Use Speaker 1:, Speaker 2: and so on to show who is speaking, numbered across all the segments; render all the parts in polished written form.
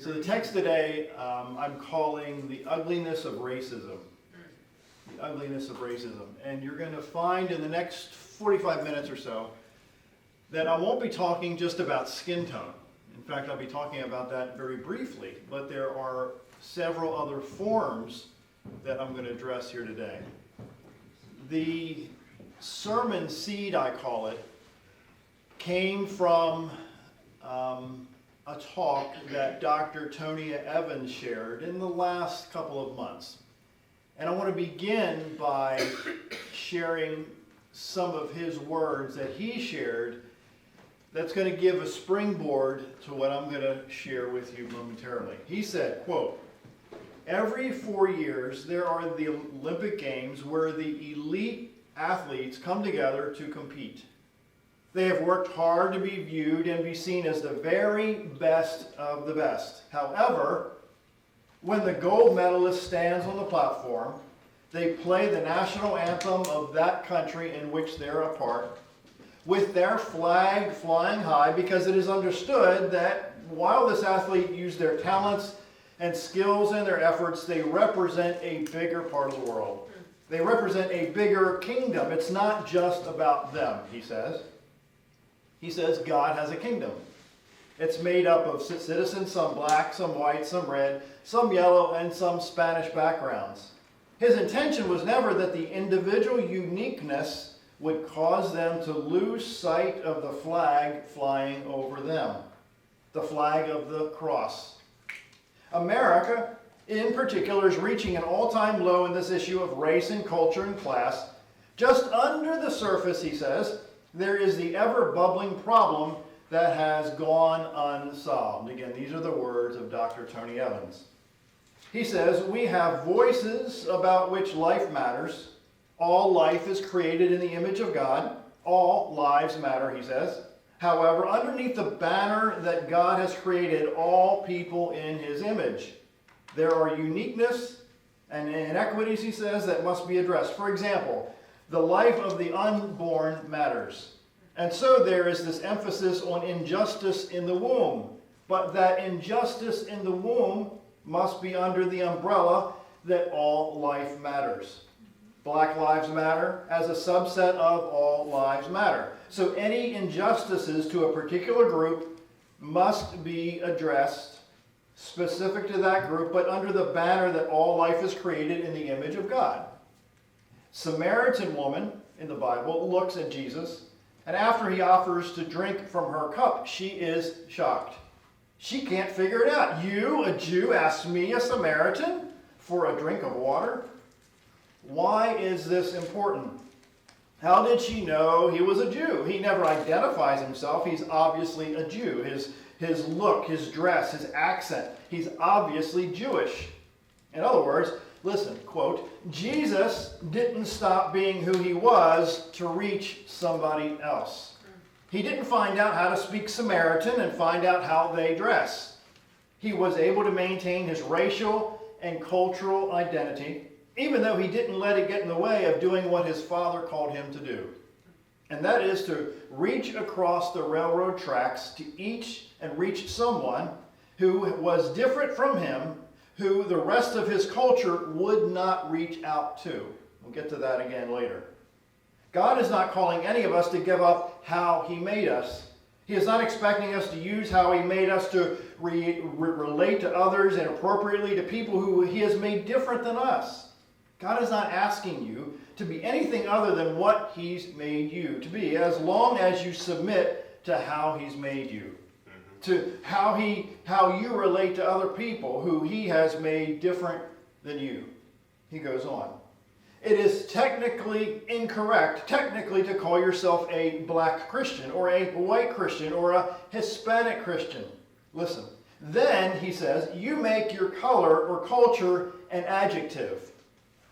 Speaker 1: So the text today I'm calling the ugliness of racism. The ugliness of racism. And you're going to find in the next 45 minutes or so that I won't be talking just about skin tone. In fact, I'll be talking about that very briefly, but there are several other forms that I'm going to address here today. The sermon seed, I call it, came from a talk that Dr. Tonya Evans shared in the last couple of months. And I want to begin by sharing some of his words that he shared that's going to give a springboard to what I'm going to share with you momentarily. He said, quote, "Every 4 years there are the Olympic Games where the elite athletes come together to compete. They have worked hard to be viewed and be seen as the very best of the best. However, when the gold medalist stands on the platform, they play the national anthem of that country in which they're a part, with their flag flying high, because it is understood that while this athlete used their talents and skills and their efforts, they represent a bigger part of the world. They represent a bigger kingdom. It's not just about them," he says. He says God has a kingdom. It's made up of citizens, some black, some white, some red, some yellow, and some Spanish backgrounds. His intention was never that the individual uniqueness would cause them to lose sight of the flag flying over them, the flag of the cross. America, in particular, is reaching an all-time low in this issue of race and culture and class. Just under the surface, he says, there is the ever-bubbling problem that has gone unsolved. Again, these are the words of Dr. Tony Evans. He says, "We have voices about which life matters. All life is created in the image of God. All lives matter," he says. "However, underneath the banner that God has created all people in his image, there are uniqueness and inequities," he says, "that must be addressed. For example, the life of the unborn matters. And so there is this emphasis on injustice in the womb. But that injustice in the womb must be under the umbrella that all life matters. Black lives matter as a subset of all lives matter. So any injustices to a particular group must be addressed specific to that group, but under the banner that all life is created in the image of God." Samaritan woman in the Bible looks at Jesus, and after he offers to drink from her cup, she is shocked. She can't figure it out. "You, a Jew, ask me, a Samaritan, for a drink of water?" Why is this important? How did she know he was a Jew? He never identifies himself. He's obviously a Jew. His look, his dress, his accent, he's obviously Jewish. In other words, listen, quote, "Jesus didn't stop being who he was to reach somebody else. He didn't find out how to speak Samaritan and find out how they dress. He was able to maintain his racial and cultural identity, even though he didn't let it get in the way of doing what his Father called him to do. And that is to reach across the railroad tracks to reach someone who was different from him, who the rest of his culture would not reach out to." We'll get to that again later. God is not calling any of us to give up how he made us. He is not expecting us to use how he made us to relate to others and appropriately to people who he has made different than us. God is not asking you to be anything other than what he's made you to be, as long as you submit to how he's made you, to how you relate to other people who he has made different than you. He goes on. "It is technically incorrect, to call yourself a black Christian or a white Christian or a Hispanic Christian. Listen, then, he says, you make your color or culture an adjective.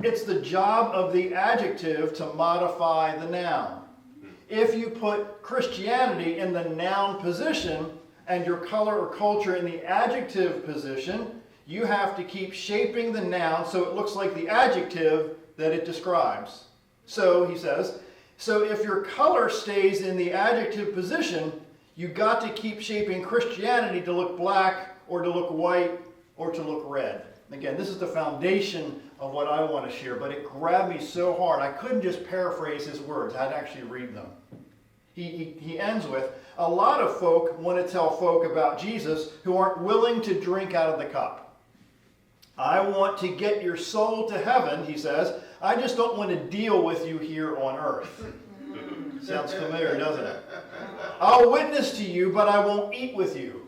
Speaker 1: It's the job of the adjective to modify the noun. If you put Christianity in the noun position and your color or culture in the adjective position, you have to keep shaping the noun so it looks like the adjective that it describes. So, he says, so if your color stays in the adjective position, You got to keep shaping Christianity to look black or to look white or to look red. Again, this is the foundation of what I want to share, but it grabbed me so hard. I couldn't just paraphrase his words. I had to actually read them. He ends with, a lot of folk want to tell folk about Jesus who aren't willing to drink out of the cup. I want to get your soul to heaven, he says. I just don't want to deal with you here on earth. Sounds familiar, doesn't it? I'll witness to you, but I won't eat with you.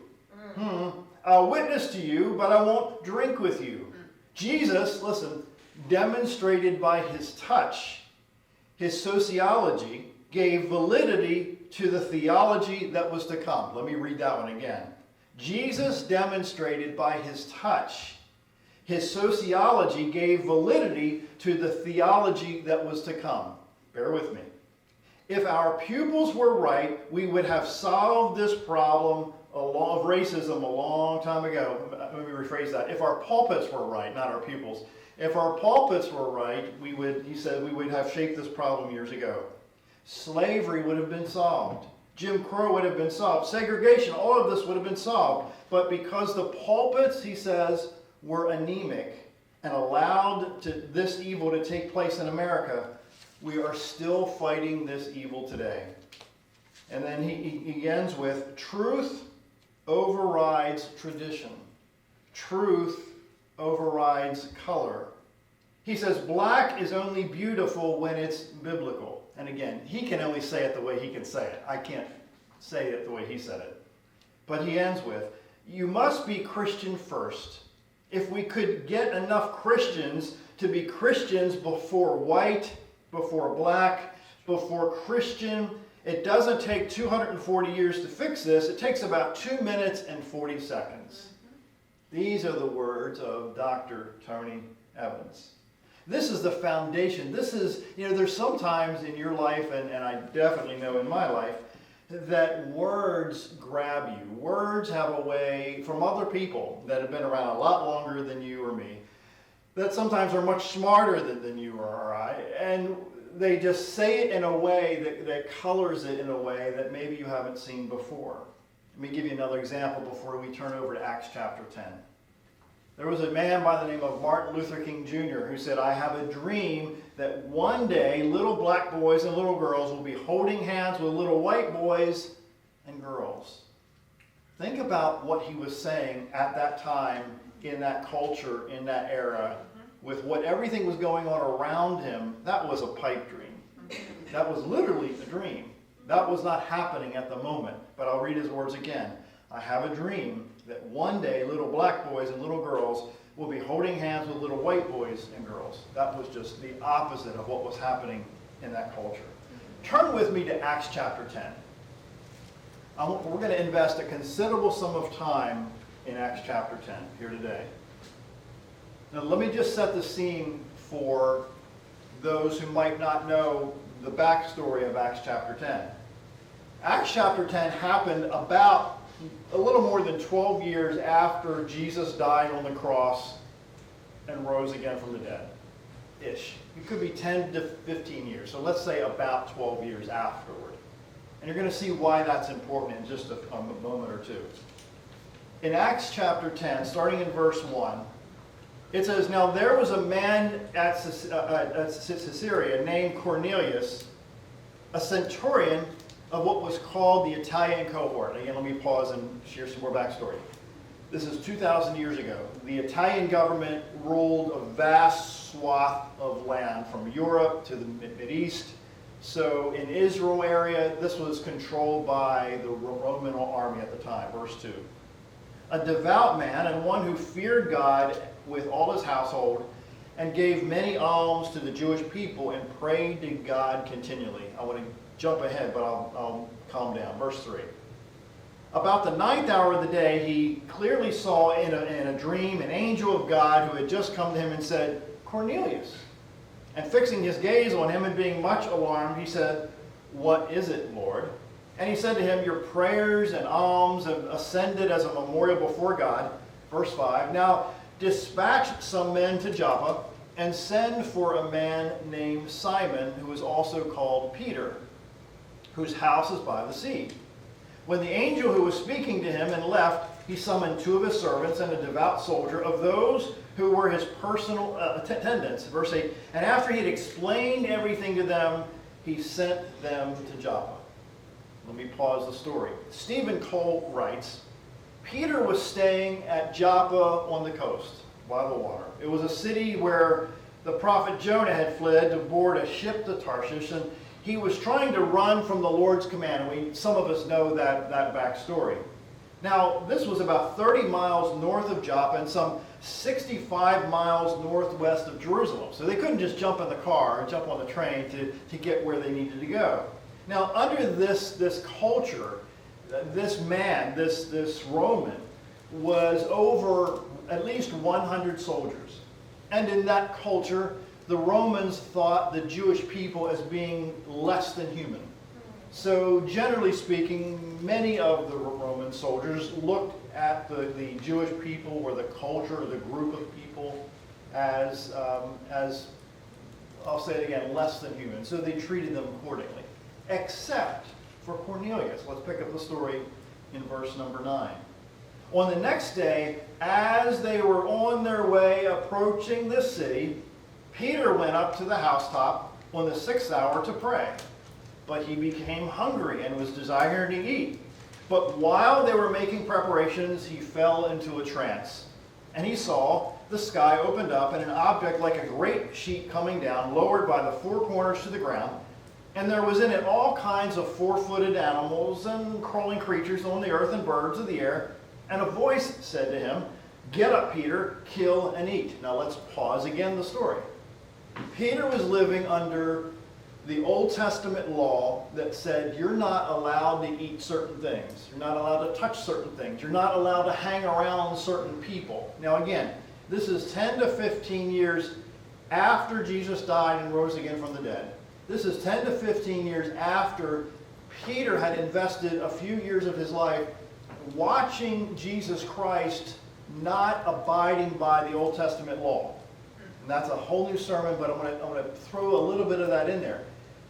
Speaker 1: I'll witness to you, but I won't drink with you. Jesus, listen, demonstrated by his touch, his sociology, gave validity to the theology that was to come. Let me read that one again. Jesus demonstrated by his touch, his sociology gave validity to the theology that was to come. Bear with me. If our pupils were right, we would have solved this problem of racism a long time ago. Let me rephrase that. If our pulpits were right, not our pupils, if our pulpits were right, he said, we would have shaped this problem years ago. Slavery would have been solved. Jim Crow would have been solved. Segregation, all of this would have been solved. But because the pulpits, he says, were anemic and allowed this evil to take place in America, we are still fighting this evil today. And then he ends with, truth overrides tradition. Truth overrides color. He says black is only beautiful when it's biblical. And again, he can only say it the way he can say it. I can't say it the way he said it. But he ends with, you must be Christian first. If we could get enough Christians to be Christians before white, before black, before Christian, it doesn't take 240 years to fix this. It takes about 2 minutes and 40 seconds. These are the words of Dr. Tony Evans. This is the foundation. This is, there's sometimes in your life, and I definitely know in my life, that words grab you. Words have a way, from other people that have been around a lot longer than you or me, that sometimes are much smarter than you or I, and they just say it in a way that colors it in a way that maybe you haven't seen before. Let me give you another example before we turn over to Acts chapter 10. There was a man by the name of Martin Luther King Jr. who said, I have a dream that one day little black boys and little girls will be holding hands with little white boys and girls. Think about what he was saying at that time, in that culture, in that era, with what everything was going on around him. That was a pipe dream. That was literally a dream. That was not happening at the moment. But I'll read his words again. I have a dream that one day little black boys and little girls will be holding hands with little white boys and girls. That was just the opposite of what was happening in that culture. Turn with me to Acts chapter 10. We're going to invest a considerable sum of time in Acts chapter 10 here today. Now let me just set the scene for those who might not know the backstory of Acts chapter 10. Acts chapter 10 happened about a little more than 12 years after Jesus died on the cross and rose again from the dead. Ish. It could be 10 to 15 years. So let's say about 12 years afterward. And you're going to see why that's important in just a moment or two. In Acts chapter 10, starting in verse 1, it says, Now there was a man at Caesarea named Cornelius, a centurion of what was called the Italian cohort. Again, let me pause and share some more backstory. This is 2,000 years ago. The Italian government ruled a vast swath of land from Europe to the Mideast. So in Israel area, this was controlled by the Roman army at the time. Verse 2. A devout man and one who feared God with all his household and gave many alms to the Jewish people and prayed to God continually. I want to jump ahead, but I'll calm down. Verse 3. About the 9th hour of the day, he clearly saw in a dream an angel of God who had just come to him and said, Cornelius. And fixing his gaze on him and being much alarmed, he said, What is it, Lord? And he said to him, Your prayers and alms have ascended as a memorial before God. Verse 5. Now dispatch some men to Joppa and send for a man named Simon, who is also called Peter, whose house is by the sea. When the angel who was speaking to him and left, he summoned 2 of his servants and a devout soldier of those who were his personal attendants. Verse 8, and after he had explained everything to them, he sent them to Joppa. Let me pause the story. Stephen Cole writes, Peter was staying at Joppa on the coast by the water. It was a city where the prophet Jonah had fled to board a ship to Tarshish, and he was trying to run from the Lord's command. Some of us know that backstory. Now, this was about 30 miles north of Joppa and some 65 miles northwest of Jerusalem. So they couldn't just jump in the car and jump on the train to get where they needed to go. Now, under this culture, this man, this Roman, was over at least 100 soldiers. And in that culture, the Romans thought the Jewish people as being less than human. So generally speaking, many of the Roman soldiers looked at the Jewish people or the culture or the group of people as I'll say it again, less than human. So they treated them accordingly. Except for Cornelius. Let's pick up the story in verse number 9. On the next day, as they were on their way approaching the city, Peter went up to the housetop on the 6th hour to pray. But he became hungry and was desiring to eat. But while they were making preparations, he fell into a trance. And he saw the sky opened up and an object like a great sheet coming down, lowered by the 4 corners to the ground. And there was in it all kinds of 4-footed animals and crawling creatures on the earth and birds of the air. And a voice said to him, "Get up, Peter, kill and eat." Now let's pause again the story. Peter was living under the Old Testament law that said you're not allowed to eat certain things. You're not allowed to touch certain things. You're not allowed to hang around certain people. Now again, this is 10 to 15 years after Jesus died and rose again from the dead. This is 10 to 15 years after Peter had invested a few years of his life watching Jesus Christ not abiding by the Old Testament law. And that's a whole new sermon, but I'm going to throw a little bit of that in there.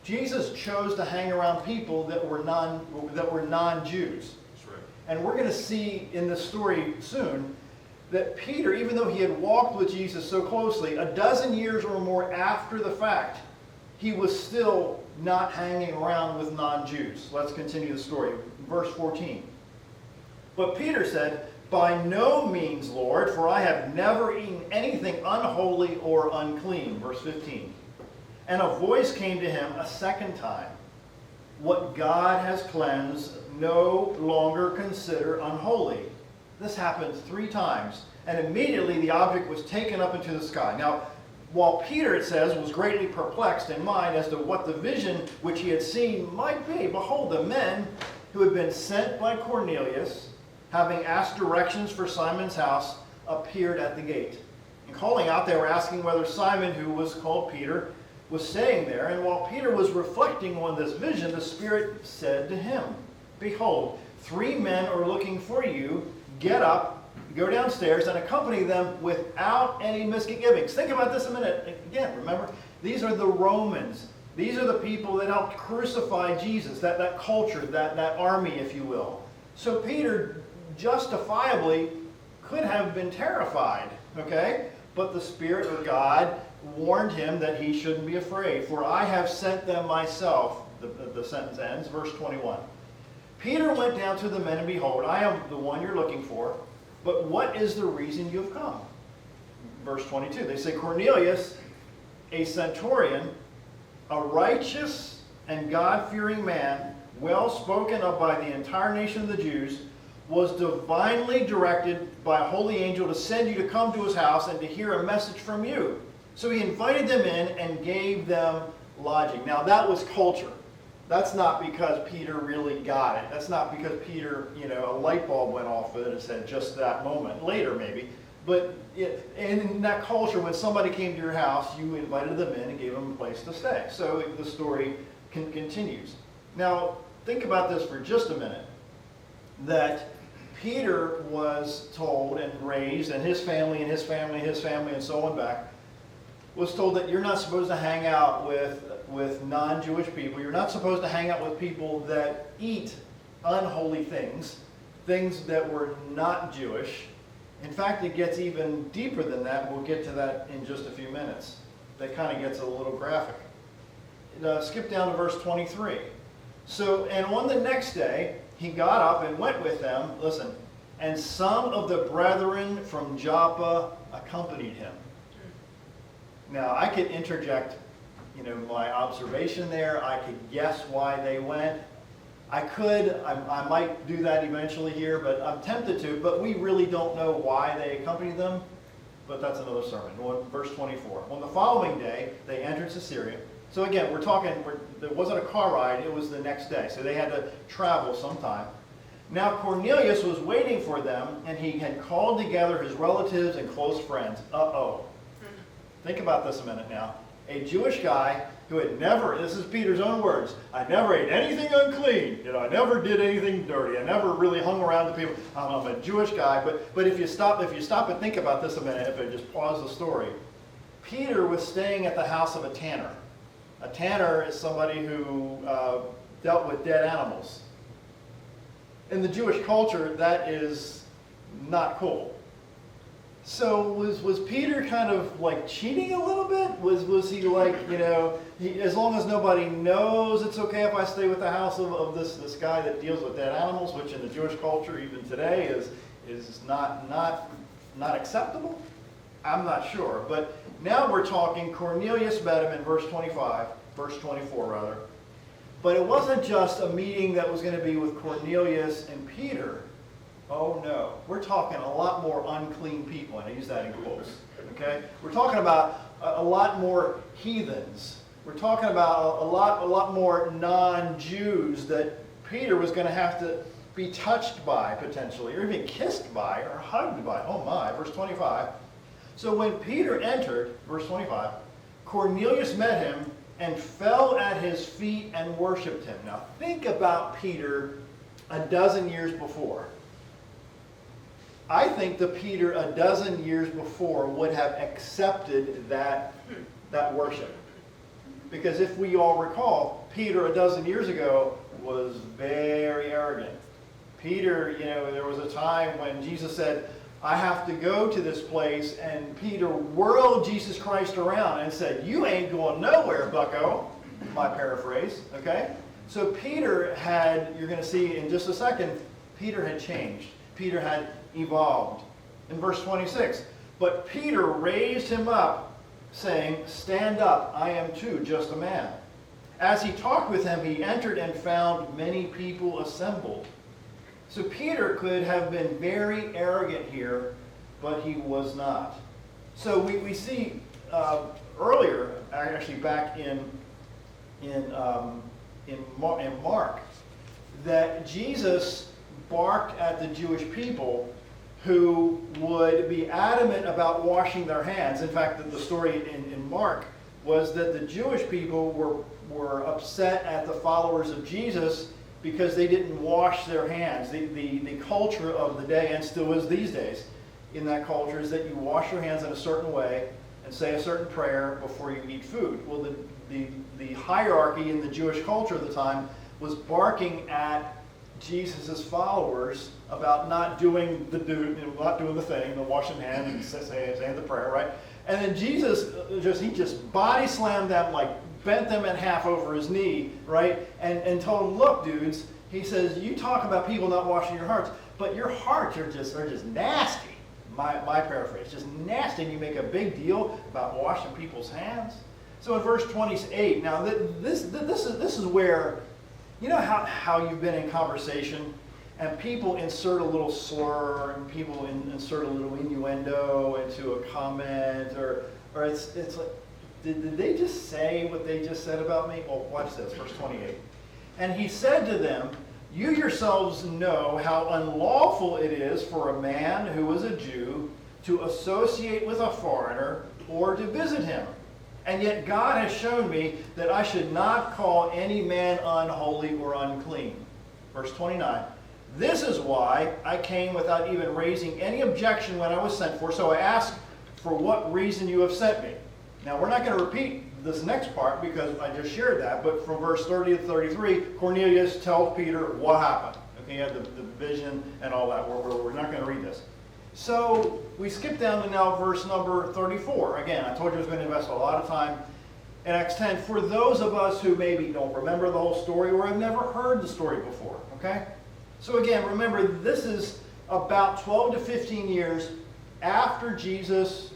Speaker 1: Jesus chose to hang around people that were non-Jews.
Speaker 2: That's right.
Speaker 1: And we're going to see in this story soon that Peter, even though he had walked with Jesus so closely, a dozen years or more after the fact, he was still not hanging around with non-Jews. Let's continue the story. Verse 14. But Peter said, "By no means, Lord, for I have never eaten anything unholy or unclean." Verse 15. And a voice came to him a second time. "What God has cleansed, no longer consider unholy." This happened 3 times. And immediately the object was taken up into the sky. Now, while Peter, it says, was greatly perplexed in mind as to what the vision which he had seen might be, behold, the men who had been sent by Cornelius, having asked directions for Simon's house, appeared at the gate. And calling out, they were asking whether Simon, who was called Peter, was staying there. And while Peter was reflecting on this vision, the Spirit said to him, "Behold, 3 men are looking for you. Get up, go downstairs, and accompany them without any misgivings." Think about this a minute. Again, remember, these are the Romans. These are the people that helped crucify Jesus, that culture, that army, if you will. So Peter justifiably could have been terrified, okay? But the Spirit of God warned him that he shouldn't be afraid. "For I have sent them myself," the sentence ends, verse 21. Peter went down to the men, and behold, "I am the one you're looking for. But what is the reason you have come?" Verse 22, they say, "Cornelius, a centurion, a righteous and God-fearing man, well spoken of by the entire nation of the Jews, was divinely directed by a holy angel to send you to come to his house and to hear a message from you." So he invited them in and gave them lodging. Now that was culture. That's not because Peter really got it. That's not because Peter, a light bulb went off at his head just that moment. Later maybe. But in that culture, when somebody came to your house, you invited them in and gave them a place to stay. So the story continues. Now think about this for just a minute. That Peter was told and raised, and his family and his family and his family and so on back, was told that you're not supposed to hang out with non-Jewish people. You're not supposed to hang out with people that eat unholy things, things that were not Jewish. In fact, it gets even deeper than that. We'll get to that in just a few minutes. That kind of gets a little graphic. Skip down to verse 23. So, and on the next day, he got up and went with them, listen, and some of the brethren from Joppa accompanied him. Now, I could interject, my observation there. I could guess why they went. I might do that eventually here, but I'm tempted to, but we really don't know why they accompanied them, but that's another sermon. Verse 24. On the following day, they entered Caesarea. So again, it wasn't a car ride, it was the next day, so they had to travel sometime. Now Cornelius was waiting for them, and he had called together his relatives and close friends. Uh-oh. Think about this a minute now. A Jewish guy who had never, this is Peter's own words, I never ate anything unclean. I never did anything dirty. I never really hung around the people. I'm a Jewish guy. But if you stop and think about this a minute, if I just pause the story, Peter was staying at the house of a tanner. A tanner is somebody who dealt with dead animals. In the Jewish culture, that is not cool. So was Peter kind of like cheating a little bit? Was he like, as long as nobody knows, it's okay if I stay with the house of this guy that deals with dead animals, which in the Jewish culture even today is not acceptable? I'm not sure. But now we're talking, Cornelius met him in verse 24 rather. But it wasn't just a meeting that was going to be with Cornelius and Peter. Oh no, we're talking a lot more unclean people, and I use that in quotes, okay? We're talking about a lot more heathens. We're talking about a lot more non-Jews that Peter was going to have to be touched by, potentially, or even kissed by, or hugged by. Oh my, verse 25. So when Peter entered, verse 25, Cornelius met him and fell at his feet and worshipped him. Now think about Peter a dozen years before. I think that Peter a dozen years before would have accepted that worship. Because if we all recall, Peter a dozen years ago was very arrogant. Peter, there was a time when Jesus said, I have to go to this place, and Peter whirled Jesus Christ around and said, you ain't going nowhere, bucko. My paraphrase, okay? So Peter had, you're going to see in just a second, Peter had changed. Peter had evolved. In verse 26, but Peter raised him up, saying, stand up, I am too just a man. As he talked with him, he entered and found many people assembled. So Peter could have been very arrogant here, but he was not. So we see earlier, actually back in Mark, that Jesus barked at the Jewish people who would be adamant about washing their hands. In fact, the story in Mark was that the Jewish people were upset at the followers of Jesus because they didn't wash their hands. The culture of the day, and still is these days, in that culture, is that you wash your hands in a certain way and say a certain prayer before you eat food. Well, the hierarchy in the Jewish culture at the time was barking at Jesus' followers about not doing the thing, the washing hands and saying the prayer, right? And then Jesus just body slammed them, like bent them in half over his knee, right? And told them, look, dudes, he says, you talk about people not washing your hearts, but your hearts are just nasty. My paraphrase, just nasty. And you make a big deal about washing people's hands. So in verse 28, now this is where, you know how you've been in conversation and people insert a little slur and people insert a little innuendo into a comment, or it's like, did they just say what they just said about me? Well, watch this, verse 28. And he said to them, you yourselves know how unlawful it is for a man who is a Jew to associate with a foreigner or to visit him. And yet God has shown me that I should not call any man unholy or unclean. Verse 29. This is why I came without even raising any objection when I was sent for. So I ask for what reason you have sent me. Now we're not going to repeat this next part because I just shared that. But from verse 30 to 33, Cornelius tells Peter what happened. he had the vision and all that. We're not going to read this. So we skip down to now verse number 34. Again, I told you I was going to invest a lot of time in Acts 10. For those of us who maybe don't remember the whole story or have never heard the story before, okay? So again, remember, this is about 12 to 15 years after Jesus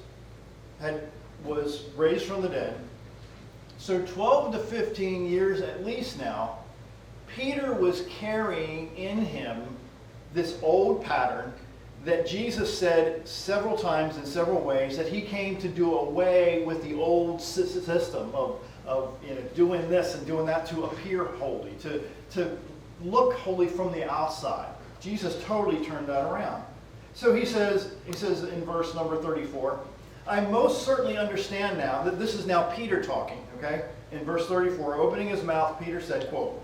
Speaker 1: was raised from the dead. So 12 to 15 years at least now, Peter was carrying in him this old pattern that Jesus said several times in several ways that he came to do away with the old system of doing this and doing that to appear holy, to look holy from the outside. Jesus totally turned that around. So he says in verse number 34, I most certainly understand now that this is now Peter talking, okay? In verse 34, opening his mouth, Peter said, quote,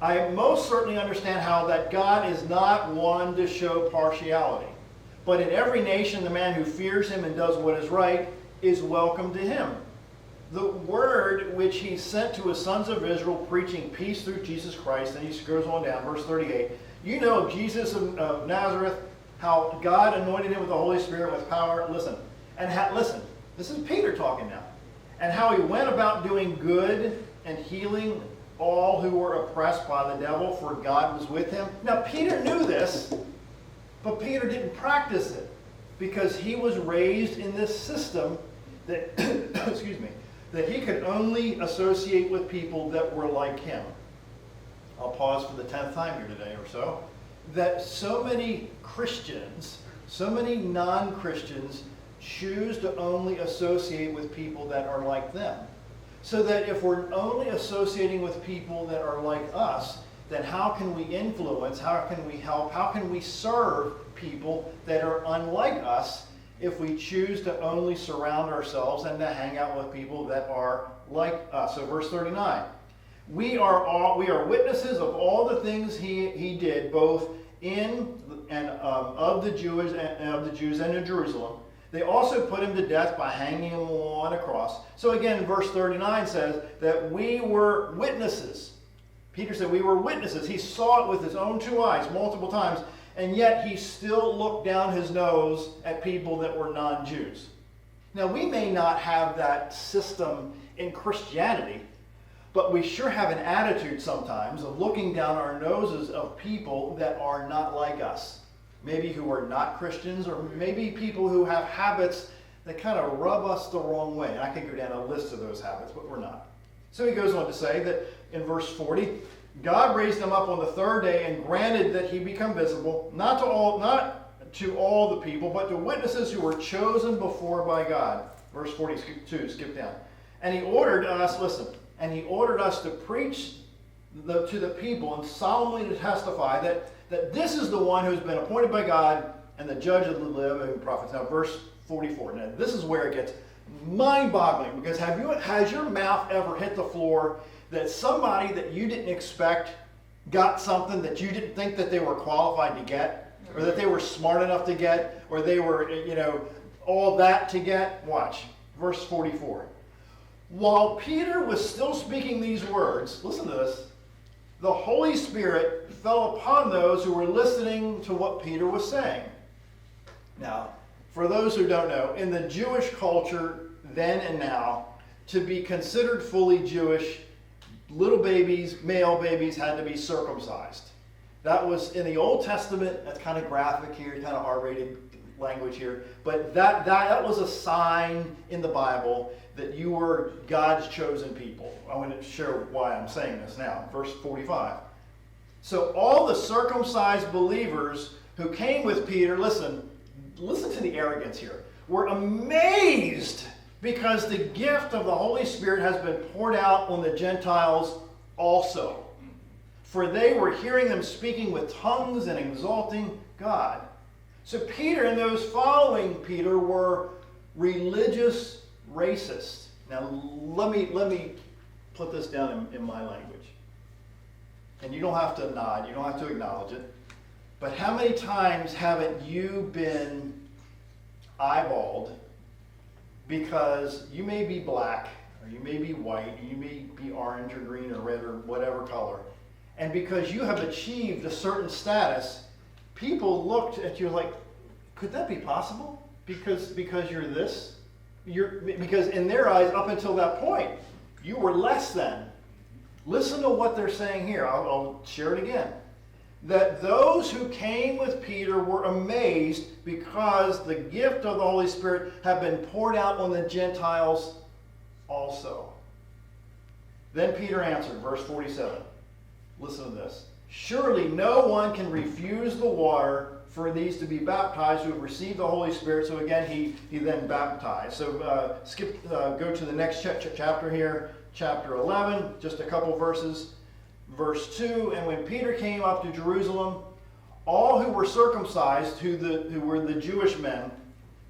Speaker 1: I most certainly understand how that God is not one to show partiality, but in every nation the man who fears him and does what is right is welcome to him. The word which he sent to his sons of Israel, preaching peace through Jesus Christ, and he goes on down, verse 38, you know Jesus of Nazareth, how God anointed him with the Holy Spirit with power. Listen, listen, this is Peter talking now. And how he went about doing good and healing all who were oppressed by the devil, for God was with him. Now, Peter knew this, but Peter didn't practice it because he was raised in this system that, excuse me, that he could only associate with people that were like him. I'll pause for the 10th time here today or so. That so many Christians, so many non-Christians choose to only associate with people that are like them. So that if we're only associating with people that are like us, then how can we influence, how can we help, how can we serve people that are unlike us if we choose to only surround ourselves and to hang out with people that are like us? So verse 39, we are witnesses of all the things he did, both in and of the Jews and in Jerusalem. They also put him to death by hanging him on a cross. So again, verse 39 says that we were witnesses. Peter said we were witnesses. He saw it with his own two eyes multiple times, and yet he still looked down his nose at people that were non-Jews. Now, we may not have that system in Christianity, but we sure have an attitude sometimes of looking down our noses of people that are not like us. Maybe who are not Christians, or maybe people who have habits that kind of rub us the wrong way. And I could go down a list of those habits, but we're not. So he goes on to say that in verse 40, God raised him up on the third day and granted that he become visible, not to all the people, but to witnesses who were chosen before by God. Verse 42, skip down. And he ordered us, listen, and he ordered us to preach to the people and solemnly to testify that this is the one who's been appointed by God and the judge of the living prophets. Now, verse 44. Now, this is where it gets mind-boggling, because has your mouth ever hit the floor that somebody that you didn't expect got something that you didn't think that they were qualified to get, or that they were smart enough to get, or they were, all that to get? Watch. Verse 44. While Peter was still speaking these words, listen to this, the Holy Spirit fell upon those who were listening to what Peter was saying. Now, for those who don't know, in the Jewish culture then and now, to be considered fully Jewish, little babies, male babies, had to be circumcised. That was in the Old Testament. That's kind of graphic here, kind of R-rated language here. But that was a sign in the Bible that you were God's chosen people. I want to share why I'm saying this now. Verse 45. So all the circumcised believers who came with Peter, listen to the arrogance here, were amazed because the gift of the Holy Spirit has been poured out on the Gentiles also. For they were hearing them speaking with tongues and exalting God. So Peter and those following Peter were religious racists. Now let me put this down in my language. And you don't have to nod, you don't have to acknowledge it. But how many times haven't you been eyeballed because you may be black, or you may be white, or you may be orange or green or red or whatever color, And because you have achieved a certain status, people looked at you like, could that be possible? Because you're this? Because in their eyes, up until that point, you were less than. Listen to what they're saying here. I'll share it again. That those who came with Peter were amazed because the gift of the Holy Spirit had been poured out on the Gentiles also. Then Peter answered, verse 47. Listen to this. Surely no one can refuse the water for these to be baptized who have received the Holy Spirit. So again, he then baptized. So go to the next chapter here, chapter 11, just a couple verses. Verse 2, and when Peter came up to Jerusalem, all who were circumcised, who were the Jewish men,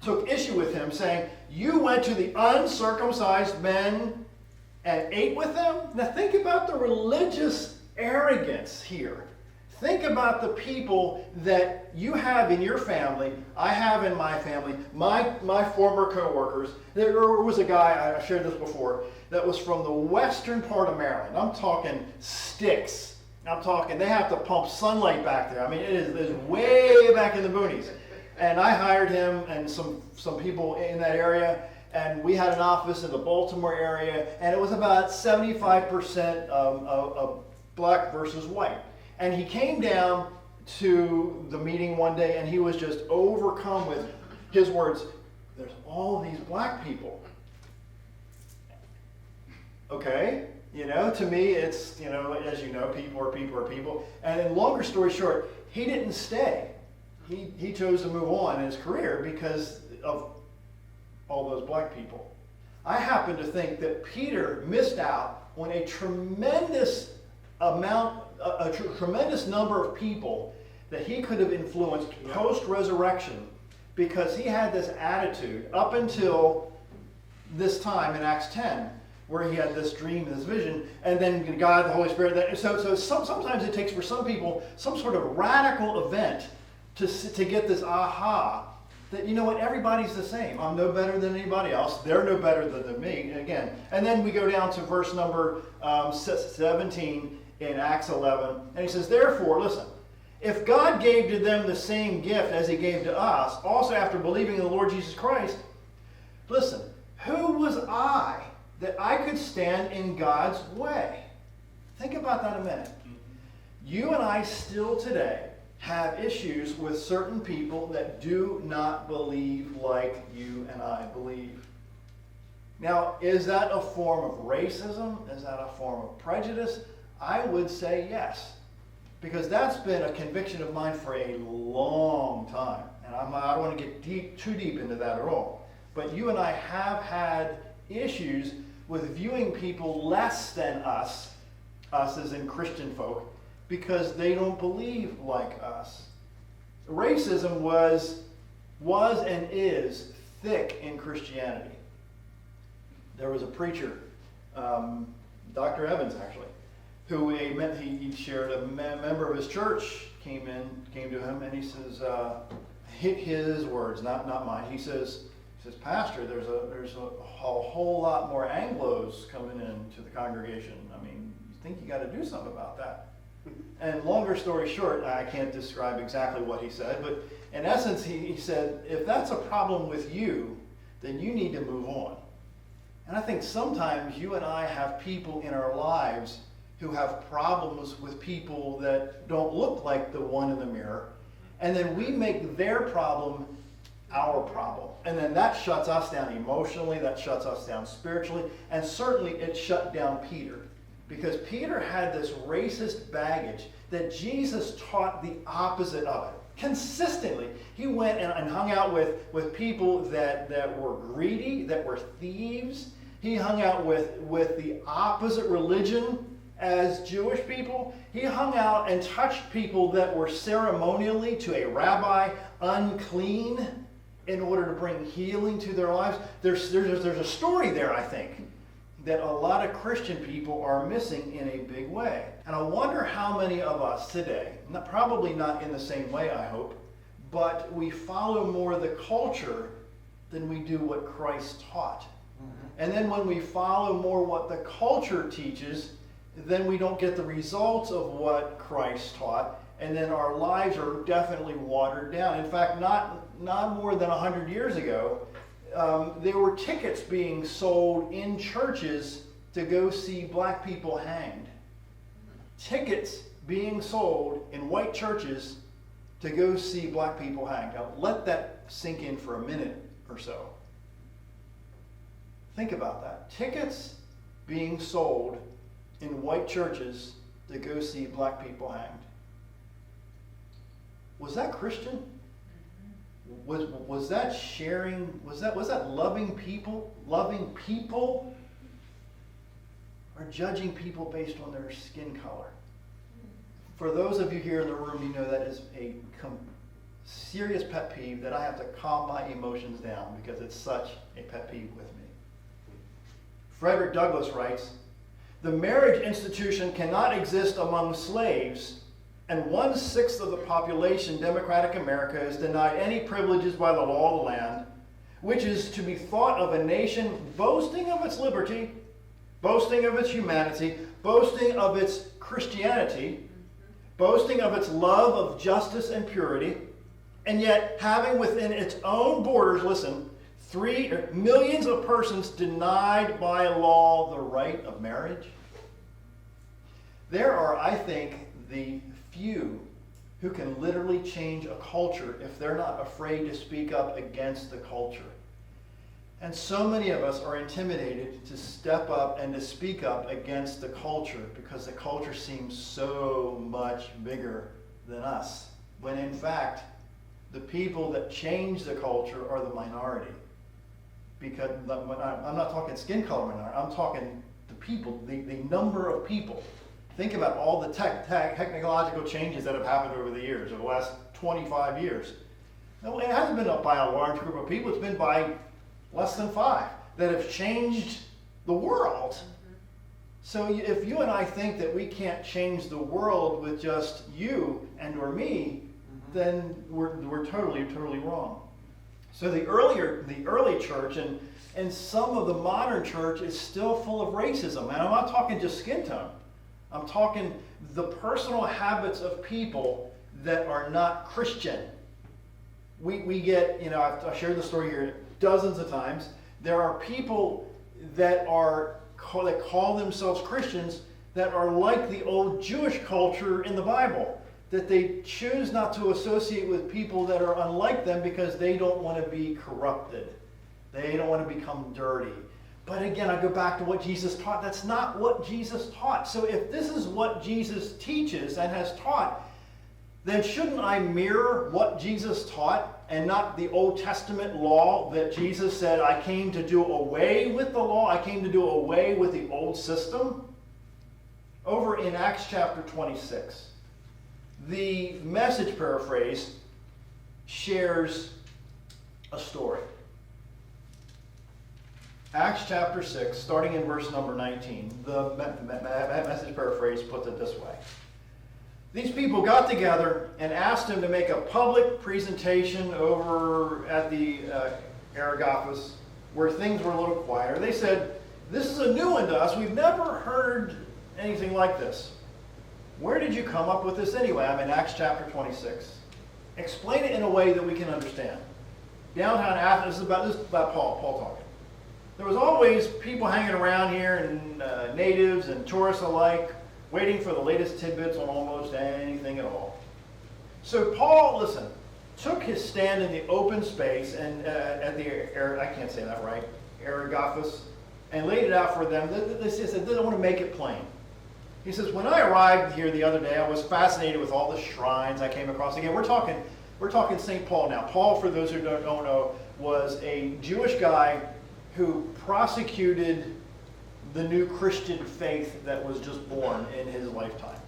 Speaker 1: took issue with him, saying, you went to the uncircumcised men and ate with them? Now think about the religious arrogance here. Think about the people that you have in your family, I have in my family, my former co-workers. There was a guy, I shared this before, that was from the western part of Maryland. I'm talking sticks. I'm talking, they have to pump sunlight back there. I mean, it is way back in the boonies. And I hired him and some people in that area, and we had an office in the Baltimore area, and it was about 75% of black versus white. And he came down to the meeting one day, and he was just overcome with his words, there's all these black people. Okay, to me it's, as you know, people are people are people. And in longer story short, he didn't stay. He chose to move on in his career because of all those black people. I happen to think that Peter missed out on a tremendous tremendous number of people that he could have influenced post-resurrection because he had this attitude up until this time in Acts 10 where he had this dream, this vision, and then God, the Holy Spirit. Sometimes it takes for some people some sort of radical event to get this aha that, everybody's the same. I'm no better than anybody else. They're no better than me, again. And then we go down to verse number 17 in Acts 11, and he says, therefore, listen, if God gave to them the same gift as he gave to us, also after believing in the Lord Jesus Christ, listen, who was I that I could stand in God's way? Think about that a minute. You and I still today have issues with certain people that do not believe like you and I believe. Now, is that a form of racism? Is that a form of prejudice? I would say yes, because that's been a conviction of mine for a long time, and I don't want to get too deep into that at all. But you and I have had issues with viewing people less than us as in Christian folk, because they don't believe like us. Racism was and is thick in Christianity. There was a preacher, Dr. Evans actually, who he shared a member of his church came to him, and he says, his words, not mine. He says, Pastor, there's a whole lot more Anglos coming into the congregation. I mean, you think you got to do something about that? And longer story short, I can't describe exactly what he said, but in essence, he said, if that's a problem with you, then you need to move on. And I think sometimes you and I have people in our lives who have problems with people that don't look like the one in the mirror, and then we make their problem our problem. And then that shuts us down emotionally, that shuts us down spiritually, and certainly it shut down Peter. Because Peter had this racist baggage that Jesus taught the opposite of it. Consistently, he went and hung out with people that were greedy, that were thieves. He hung out with the opposite religion as Jewish people. He hung out and touched people that were ceremonially to a rabbi unclean in order to bring healing to their lives. There's a story there, I think, that a lot of Christian people are missing in a big way. And I wonder how many of us today, probably not in the same way, I hope, but we follow more the culture than we do what Christ taught. Mm-hmm. And then when we follow more what the culture teaches, then we don't get the results of what Christ taught, and then our lives are definitely watered down. In fact, not more than 100 years ago, there were tickets being sold in churches to go see black people hanged. Tickets being sold in white churches to go see black people hanged. Now, let that sink in for a minute or so. Think about that. Tickets being sold in white churches to go see black people hanged. Was that Christian? Was that sharing? Was that loving people? Loving people? Or judging people based on their skin color? For those of you here in the room, you know that is a serious pet peeve that I have to calm my emotions down because it's such a pet peeve with me. Frederick Douglass writes, "The marriage institution cannot exist among slaves, and 1/6 of the population, democratic America, is denied any privileges by the law of the land, which is to be thought of a nation boasting of its liberty, boasting of its humanity, boasting of its Christianity, boasting of its love of justice and purity, and yet having within its own borders, listen, millions of persons denied by law the right of marriage." There are, I think, the few who can literally change a culture if they're not afraid to speak up against the culture. And so many of us are intimidated to step up and to speak up against the culture because the culture seems so much bigger than us, when in fact, the people that change the culture are the minority. Because I'm not talking skin color minority, I'm talking the people, the number of people. Think about all the technological changes that have happened over the years, over the last 25 years. No, it hasn't been by a large group of people, it's been by less than 5 that have changed the world. So if you and I think that we can't change the world with just you and or me, then we're totally wrong. So the early church and some of the modern church is still full of racism. And I'm not talking just skin tone. I'm talking the personal habits of people that are not Christian. We get, I've shared the story here dozens of times. There are people that call themselves Christians that are like the old Jewish culture in the Bible, that they choose not to associate with people that are unlike them because they don't want to be corrupted. They don't want to become dirty. But again, I go back to what Jesus taught. That's not what Jesus taught. So if this is what Jesus teaches and has taught, then shouldn't I mirror what Jesus taught and not the Old Testament law that Jesus said, I came to do away with the law, I came to do away with the old system? Over in Acts chapter 26, the Message paraphrase shares a story. Acts chapter 6, starting in verse number 19, the Message paraphrase puts it this way. These people got together and asked him to make a public presentation over at the Areopagus, where things were a little quieter. They said, this is a new one to us. We've never heard anything like this. Where did you come up with this anyway? I'm in Acts chapter 26. Explain it in a way that we can understand. Downtown Athens, this is about Paul talking. There was always people hanging around here, and natives and tourists alike, waiting for the latest tidbits on almost anything at all. So Paul, listen, took his stand in the open space and at the, I can't say that right, Areopagus, and laid it out for them. They said they don't want to make it plain. He says, when I arrived here the other day, I was fascinated with all the shrines I came across. Again, we're talking St. Paul now. Paul, for those who don't know, was a Jewish guy who prosecuted the new Christian faith that was just born in his lifetime.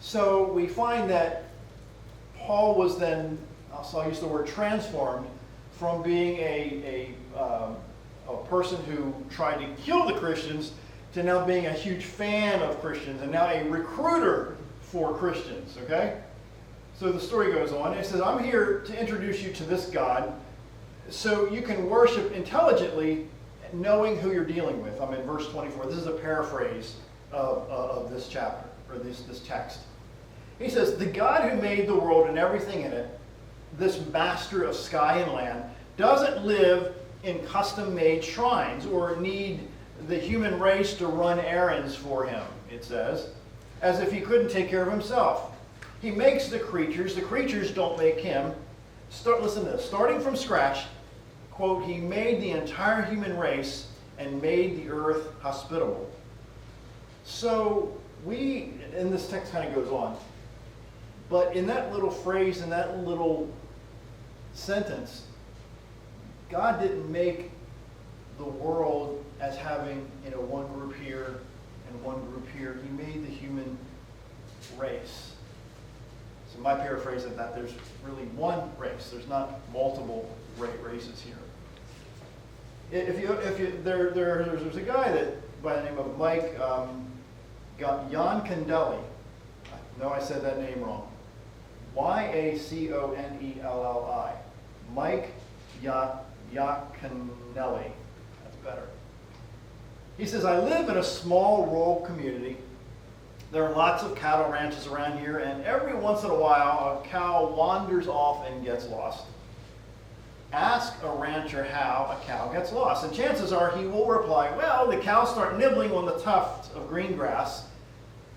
Speaker 1: So we find that Paul was then, I'll use the word transformed, from being a person who tried to kill the Christians to now being a huge fan of Christians and now a recruiter for Christians, okay? So the story goes on. It says, I'm here to introduce you to this God so you can worship intelligently knowing who you're dealing with. I'm in verse 24. This is a paraphrase of this chapter, or this text. He says, the God who made the world and everything in it, this master of sky and land, doesn't live in custom-made shrines or need the human race to run errands for him, it says, as if he couldn't take care of himself. He makes the creatures don't make him. Listen to this, starting from scratch, quote, he made the entire human race and made the earth hospitable. So and this text kind of goes on, but in that little phrase, in that little sentence, God didn't make the world as having, one group here and one group here. He made the human race. So my paraphrase of that, there's really one race. There's not multiple races here. There's a guy that by the name of Mike Yaconelli. No, I said that name wrong. Yaconelli. Mike Yaconelli. That's better. He says, I live in a small rural community. There are lots of cattle ranches around here, and every once in a while, a cow wanders off and gets lost. Ask a rancher how a cow gets lost, and chances are he will reply, well, the cows start nibbling on the tuft of green grass,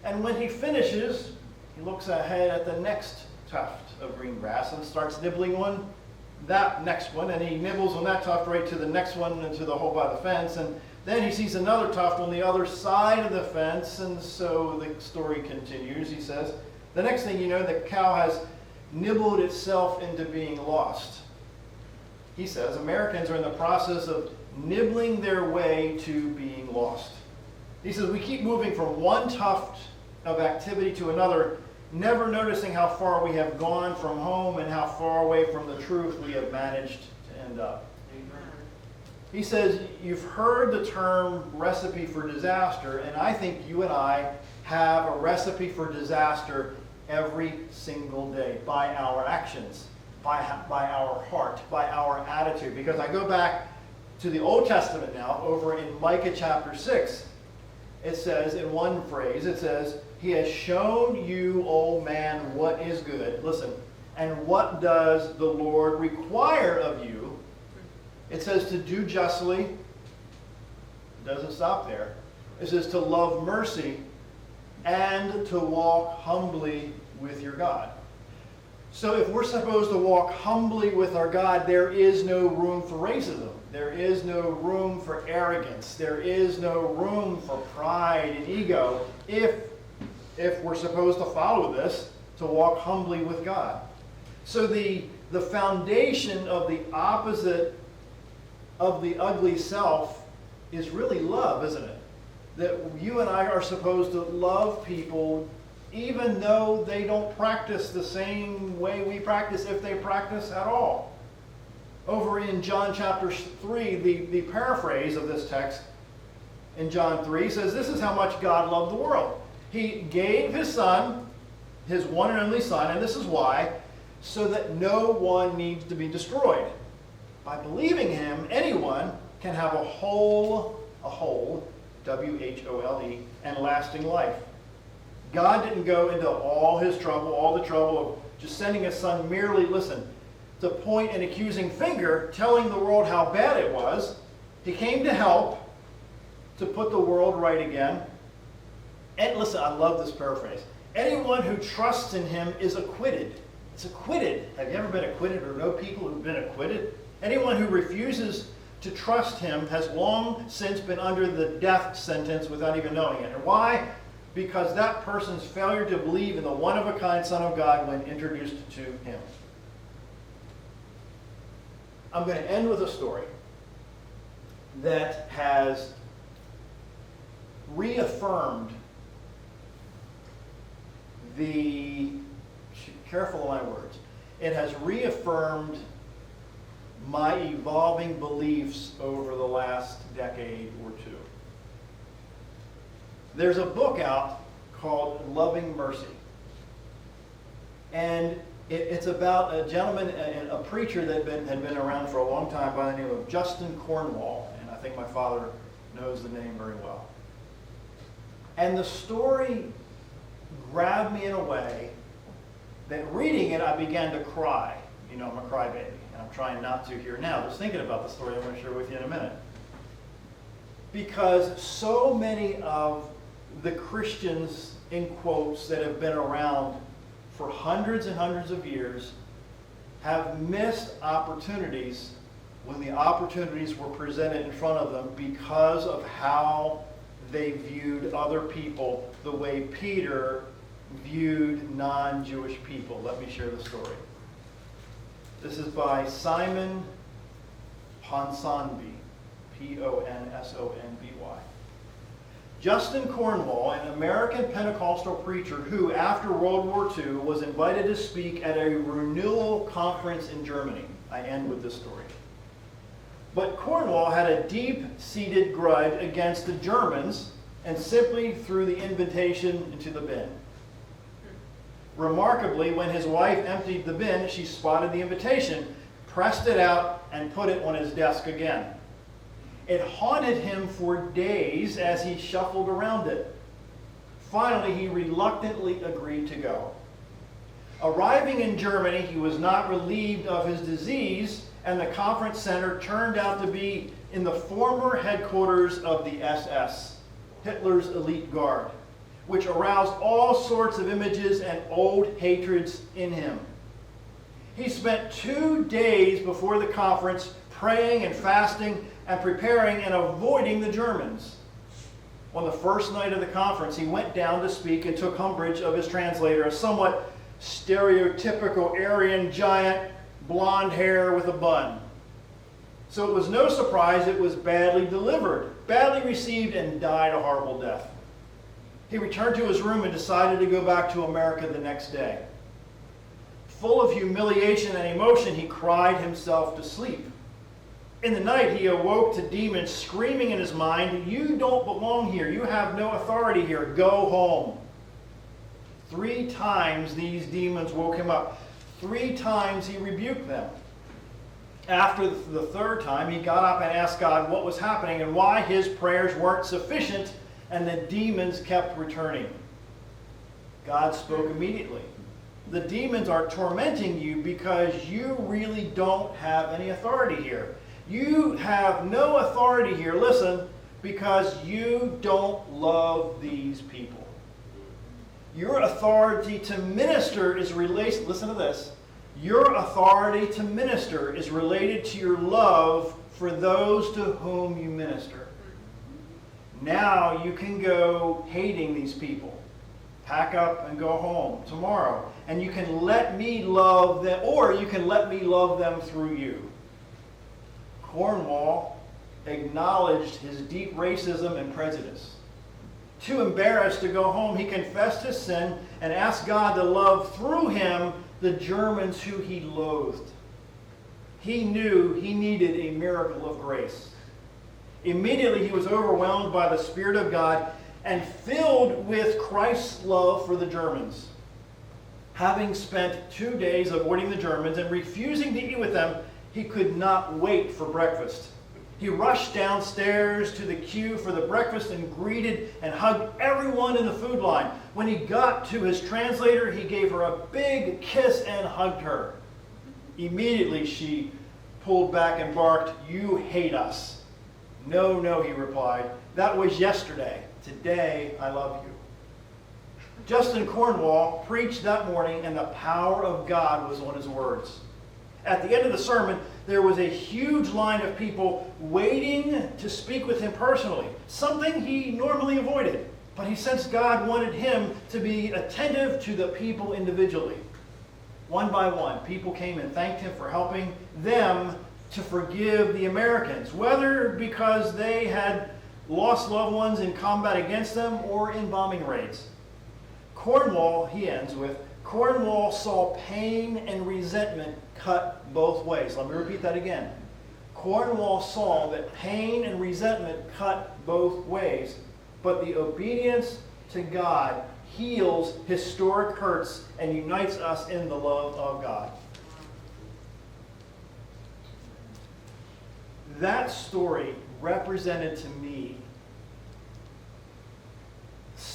Speaker 1: and when he finishes, he looks ahead at the next tuft of green grass and starts nibbling on that next one, and he nibbles on that tuft right to the next one and to the hole by the fence, and then he sees another tuft on the other side of the fence, and so the story continues. He says, the next thing you know, the cow has nibbled itself into being lost. He says, Americans are in the process of nibbling their way to being lost. He says, we keep moving from one tuft of activity to another, never noticing how far we have gone from home and how far away from the truth we have managed to end up. He says, you've heard the term recipe for disaster, and I think you and I have a recipe for disaster every single day by our actions, by our heart, by our attitude. Because I go back to the Old Testament now, over in Micah chapter 6. It says, in one phrase, it says, he has shown you, O man, what is good. Listen, and what does the Lord require of you? It says to do justly. It doesn't stop there. It says to love mercy and to walk humbly with your God. So if we're supposed to walk humbly with our God, there is no room for racism. There is no room for arrogance. There is no room for pride and ego if we're supposed to follow this, to walk humbly with God. So the foundation of the opposite of the ugly self is really love, isn't it? That you and I are supposed to love people even though they don't practice the same way we practice, if they practice at all. Over in John chapter 3, the paraphrase of this text in John 3 says, this is how much God loved the world. He gave his son, his one and only son, and this is why, so that no one needs to be destroyed. By believing him, anyone can have a whole, W-H-O-L-E, and lasting life. God didn't go into all the trouble of just sending his son merely, listen, to point an accusing finger, telling the world how bad it was. He came to help, to put the world right again. And listen, I love this paraphrase. Anyone who trusts in him is acquitted. It's acquitted. Have you ever been acquitted or know people who've been acquitted? Anyone who refuses to trust him has long since been under the death sentence without even knowing it. And why? Because that person's failure to believe in the one-of-a-kind Son of God when introduced to him. I'm going to end with a story that has reaffirmed careful of my words, it has reaffirmed my evolving beliefs over the last decade or two. There's a book out called Loving Mercy. And it's about a gentleman, a preacher that had been around for a long time by the name of Justin Cornwall. And I think my father knows the name very well. And the story grabbed me in a way that reading it, I began to cry. You know, I'm a crybaby, and I'm trying not to here now. Just thinking about the story I'm going to share with you in a minute. Because so many of the Christians, in quotes, that have been around for hundreds and hundreds of years have missed opportunities when the opportunities were presented in front of them because of how they viewed other people the way Peter viewed non-Jewish people. Let me share the story. This is by Simon Ponsonby, Ponsonby. Justin Cornwall, an American Pentecostal preacher who, after World War II, was invited to speak at a renewal conference in Germany. I end with this story. But Cornwall had a deep-seated grudge against the Germans and simply threw the invitation into the bin. Remarkably, when his wife emptied the bin, she spotted the invitation, pressed it out, and put it on his desk again. It haunted him for days as he shuffled around it. Finally, he reluctantly agreed to go. Arriving in Germany, he was not relieved of his disease, and the conference center turned out to be in the former headquarters of the SS, Hitler's elite guard, which aroused all sorts of images and old hatreds in him. He spent 2 days before the conference praying and fasting and preparing and avoiding the Germans. On the first night of the conference, he went down to speak and took umbrage of his translator, a somewhat stereotypical Aryan giant, blonde hair with a bun. So it was no surprise it was badly delivered, badly received, and died a horrible death. He returned to his room and decided to go back to America the next day. Full of humiliation and emotion, he cried himself to sleep. In the night, he awoke to demons screaming in his mind, "You don't belong here. You have no authority here. Go home." 3 times these demons woke him up. 3 times he rebuked them. After the 3rd time, he got up and asked God what was happening and why his prayers weren't sufficient and the demons kept returning. God spoke immediately. The demons are tormenting you because you really don't have any authority here. You have no authority here, listen, because you don't love these people. Your authority to minister is related, listen to this, your authority to minister is related to your love for those to whom you minister. Now you can go hating these people. Pack up and go home tomorrow. And you can let me love them, or you can let me love them through you. Cornwall acknowledged his deep racism and prejudice. Too embarrassed to go home, he confessed his sin and asked God to love through him the Germans who he loathed. He knew he needed a miracle of grace. Immediately he was overwhelmed by the Spirit of God and filled with Christ's love for the Germans. Having spent 2 days avoiding the Germans and refusing to eat with them, he could not wait for breakfast. He rushed downstairs to the queue for the breakfast and greeted and hugged everyone in the food line. When he got to his translator, he gave her a big kiss and hugged her. Immediately she pulled back and barked, "You hate us." "No, no," he replied. "That was yesterday. Today I love you." Justin Cornwall preached that morning, and the power of God was on his words. At the end of the sermon, there was a huge line of people waiting to speak with him personally, something he normally avoided. But he sensed God wanted him to be attentive to the people individually. One by one, people came and thanked him for helping them to forgive the Americans, whether because they had lost loved ones in combat against them or in bombing raids. Cornwall, he ends with, Cornwall saw pain and resentment cut both ways. Let me repeat that again. Cornwall saw that pain and resentment cut both ways, but the obedience to God heals historic hurts and unites us in the love of God. That story represented to me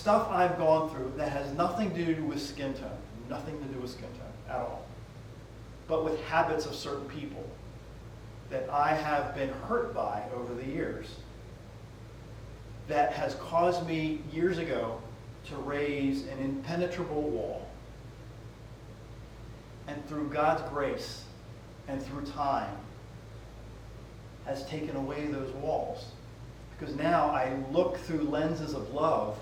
Speaker 1: stuff I've gone through that has nothing to do with skin tone, nothing to do with skin tone at all, but with habits of certain people that I have been hurt by over the years, that has caused me years ago to raise an impenetrable wall. And through God's grace and through time has taken away those walls. Because now I look through lenses of love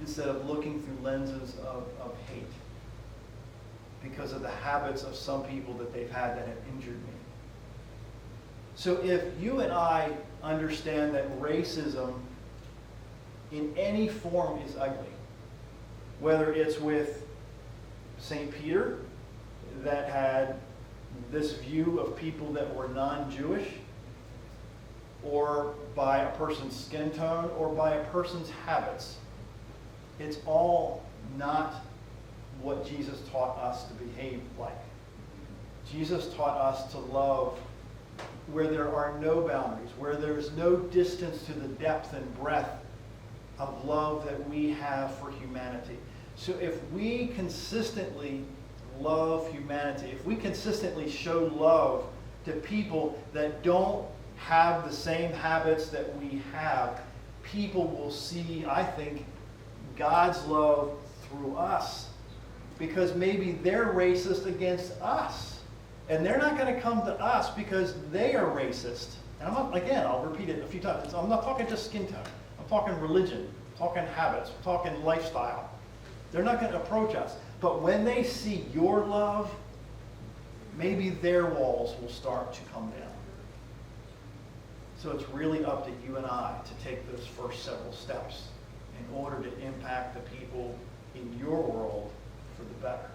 Speaker 1: instead of looking through lenses of hate, because of the habits of some people that they've had that have injured me. So if you and I understand that racism in any form is ugly, whether it's with St. Peter, that had this view of people that were non-Jewish, or by a person's skin tone, or by a person's habits, it's all not what Jesus taught us to behave like. Jesus taught us to love where there are no boundaries, where there's no distance to the depth and breadth of love that we have for humanity. So if we consistently love humanity, if we consistently show love to people that don't have the same habits that we have, people will see, I think, God's love through us. Because maybe they're racist against us. And they're not going to come to us because they are racist. And I'm not, again, I'll repeat it a few times. I'm not talking just skin tone. I'm talking religion, I'm talking habits, I'm talking lifestyle. They're not going to approach us. But when they see your love, maybe their walls will start to come down. So it's really up to you and I to take those first several steps in order to impact the people in your world for the better.